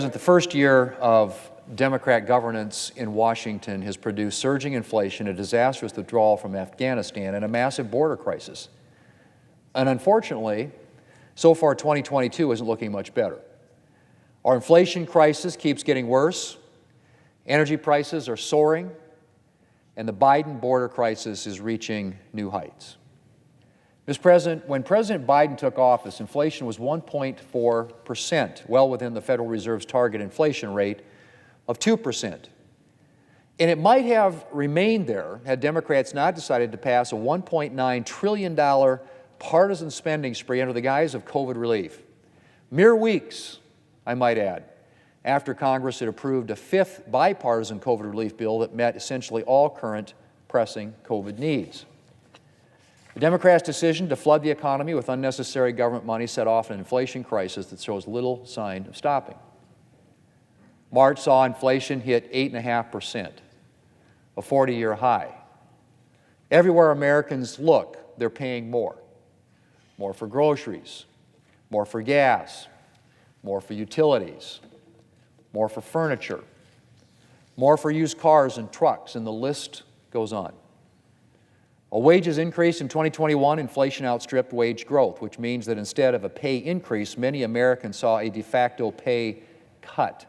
President, the first year of Democrat governance in Washington has produced surging inflation, a disastrous withdrawal from Afghanistan, and a massive border crisis. And unfortunately, so far 2022 isn't looking much better. Our inflation crisis keeps getting worse, energy prices are soaring, and the Biden border crisis is reaching new heights. Mr. President, when President Biden took office, inflation was 1.4%, well within the Federal Reserve's target inflation rate of 2%. And it might have remained there had Democrats not decided to pass a $1.9 trillion partisan spending spree under the guise of COVID relief. Mere weeks, I might add, after Congress had approved a fifth bipartisan COVID relief bill that met essentially all current pressing COVID needs. The Democrats' decision to flood the economy with unnecessary government money set off an inflation crisis that shows little sign of stopping. March saw inflation hit 8.5%, a 40-year high. Everywhere Americans look, they're paying more. More for groceries, more for gas, more for utilities, more for furniture, more for used cars and trucks, and the list goes on. While wages increased in 2021, inflation outstripped wage growth, which means that instead of a pay increase, many Americans saw a de facto pay cut.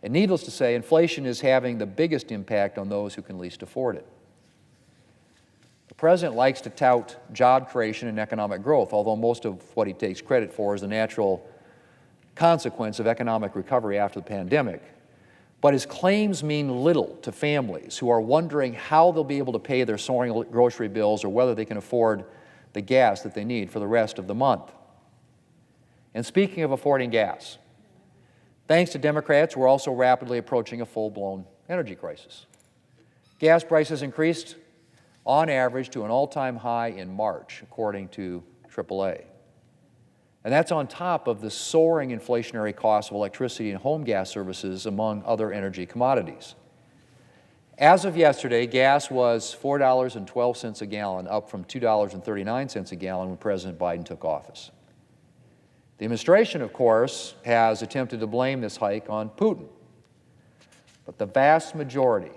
And needless to say, inflation is having the biggest impact on those who can least afford it. The President likes to tout job creation and economic growth, although most of what he takes credit for is the natural consequence of economic recovery after the pandemic. But his claims mean little to families who are wondering how they'll be able to pay their soaring grocery bills or whether they can afford the gas that they need for the rest of the month. And speaking of affording gas, thanks to Democrats, we're also rapidly approaching a full-blown energy crisis. Gas prices increased on average to an all-time high in March, according to AAA. And that's on top of the soaring inflationary costs of electricity and home gas services, among other energy commodities. As of yesterday, gas was $4.12 a gallon, up from $2.39 a gallon when President Biden took office. The administration, of course, has attempted to blame this hike on Putin. But the vast majority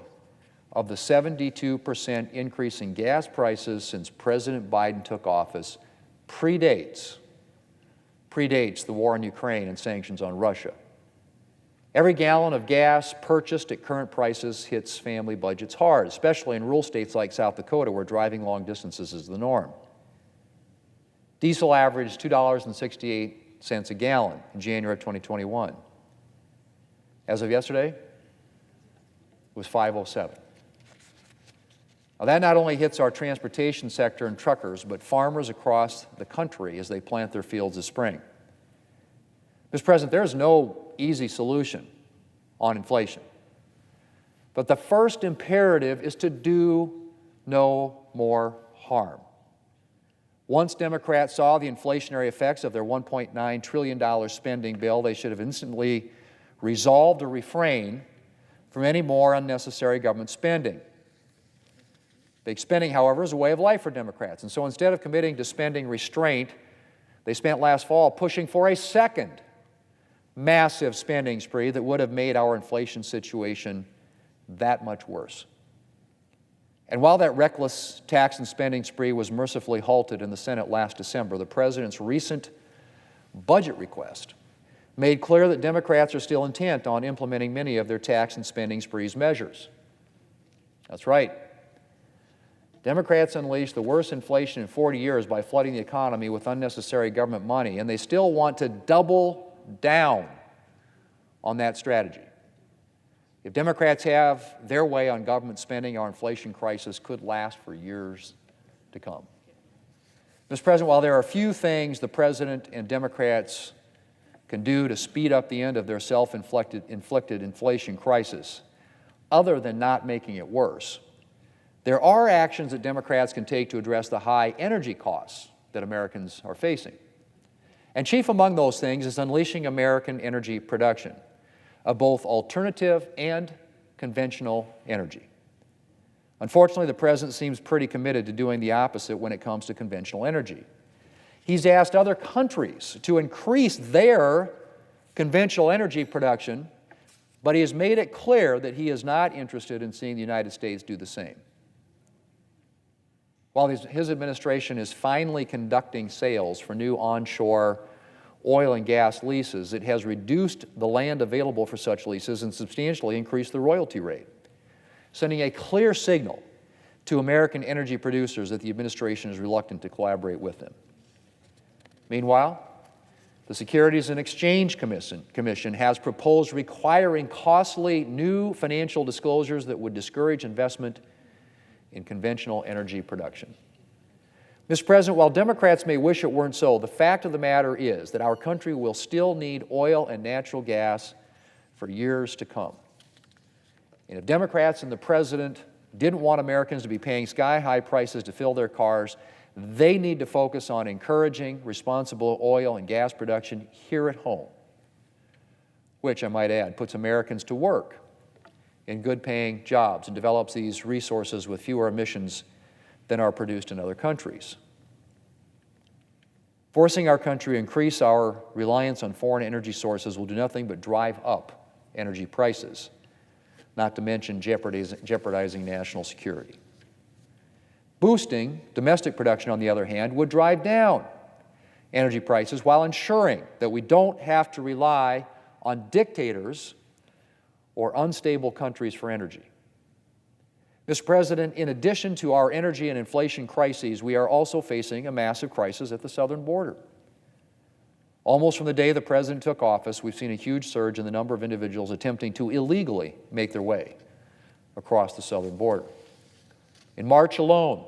of the 72% increase in gas prices since President Biden took office predates the war in Ukraine and sanctions on Russia. Every gallon of gas purchased at current prices hits family budgets hard, especially in rural states like South Dakota, where driving long distances is the norm. Diesel averaged $2.68 a gallon in January of 2021. As of yesterday, it was $5.07. Now, that not only hits our transportation sector and truckers, but farmers across the country as they plant their fields this spring. Mr. President, there is no easy solution on inflation. But the first imperative is to do no more harm. Once Democrats saw the inflationary effects of their $1.9 trillion spending bill, they should have instantly resolved to refrain from any more unnecessary government spending. Big spending, however, is a way of life for Democrats. And so instead of committing to spending restraint, they spent last fall pushing for a second massive spending spree that would have made our inflation situation that much worse. And while that reckless tax and spending spree was mercifully halted in the Senate last December, the President's recent budget request made clear that Democrats are still intent on implementing many of their tax and spending spree's measures. That's right. Democrats unleashed the worst inflation in 40 years by flooding the economy with unnecessary government money, and they still want to double down on that strategy. If Democrats have their way on government spending, our inflation crisis could last for years to come. Mr. President, while there are few things the President and Democrats can do to speed up the end of their self-inflicted inflation crisis, other than not making it worse, there are actions that Democrats can take to address the high energy costs that Americans are facing. And chief among those things is unleashing American energy production of both alternative and conventional energy. Unfortunately, the President seems pretty committed to doing the opposite when it comes to conventional energy. He's asked other countries to increase their conventional energy production, but he has made it clear that he is not interested in seeing the United States do the same. While his administration is finally conducting sales for new onshore oil and gas leases, it has reduced the land available for such leases and substantially increased the royalty rate, sending a clear signal to American energy producers that the administration is reluctant to collaborate with them. Meanwhile, the Securities and Exchange Commission has proposed requiring costly new financial disclosures that would discourage investment in conventional energy production. Mr. President, while Democrats may wish it weren't so, the fact of the matter is that our country will still need oil and natural gas for years to come. And if Democrats and the President didn't want Americans to be paying sky-high prices to fill their cars, they need to focus on encouraging responsible oil and gas production here at home, which, I might add, puts Americans to work in good-paying jobs and develops these resources with fewer emissions than are produced in other countries. Forcing our country to increase our reliance on foreign energy sources will do nothing but drive up energy prices, not to mention jeopardizing national security. Boosting domestic production, on the other hand, would drive down energy prices while ensuring that we don't have to rely on dictators or unstable countries for energy. Mr. President, in addition to our energy and inflation crises, we are also facing a massive crisis at the southern border. Almost from the day the President took office, we've seen a huge surge in the number of individuals attempting to illegally make their way across the southern border. In March alone,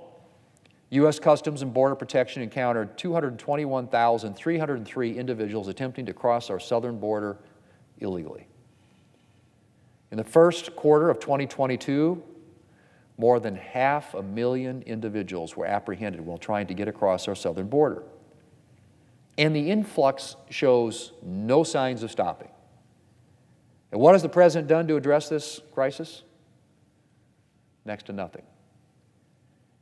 U.S. Customs and Border Protection encountered 221,303 individuals attempting to cross our southern border illegally. In the first quarter of 2022, more than 500,000 individuals were apprehended while trying to get across our southern border. And the influx shows no signs of stopping. And what has the President done to address this crisis? Next to nothing.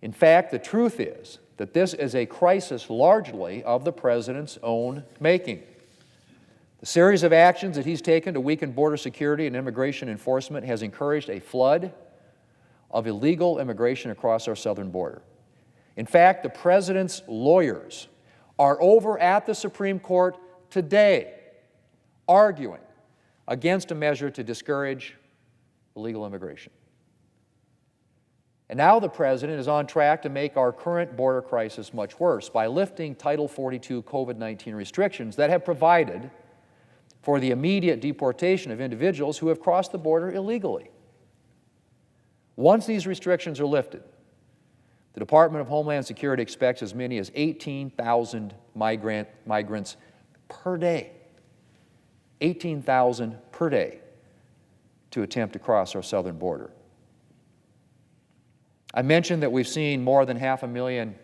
In fact, the truth is that this is a crisis largely of the President's own making. The series of actions that he's taken to weaken border security and immigration enforcement has encouraged a flood of illegal immigration across our southern border. In fact, the President's lawyers are over at the Supreme Court today arguing against a measure to discourage illegal immigration. And now the President is on track to make our current border crisis much worse by lifting Title 42 COVID-19 restrictions that have provided for the immediate deportation of individuals who have crossed the border illegally. Once these restrictions are lifted, the Department of Homeland Security expects as many as 18,000 migrants per day, 18,000 per day, to attempt to cross our southern border. I mentioned that we've seen more than 500,000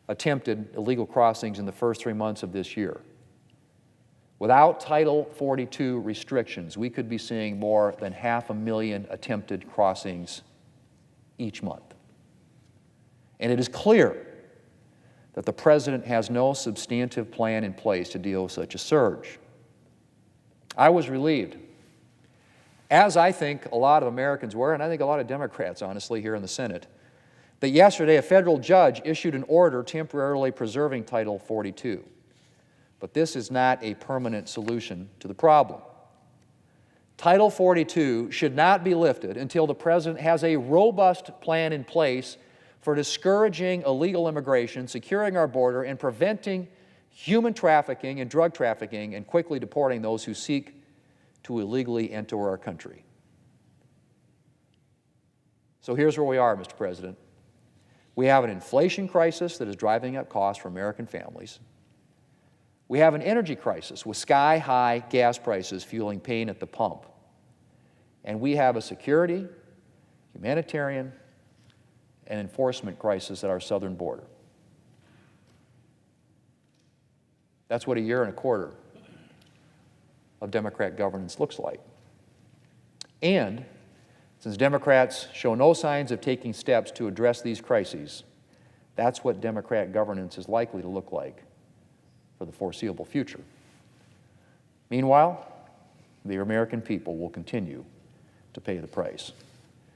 attempted illegal crossings in the first 3 months of this year. Without Title 42 restrictions, we could be seeing more than 500,000 attempted crossings each month. And it is clear that the President has no substantive plan in place to deal with such a surge. I was relieved, as I think a lot of Americans were, and I think a lot of Democrats, honestly, here in the Senate, that yesterday a federal judge issued an order temporarily preserving Title 42. But this is not a permanent solution to the problem. Title 42 should not be lifted until the President has a robust plan in place for discouraging illegal immigration, securing our border, and preventing human trafficking and drug trafficking, and quickly deporting those who seek to illegally enter our country. So here's where we are, Mr. President. We have an inflation crisis that is driving up costs for American families. We have an energy crisis with sky-high gas prices fueling pain at the pump. And we have a security, humanitarian, and enforcement crisis at our southern border. That's what a year and a quarter of Democrat governance looks like. And since Democrats show no signs of taking steps to address these crises, that's what Democrat governance is likely to look like for the foreseeable future. Meanwhile, the American people will continue to pay the price.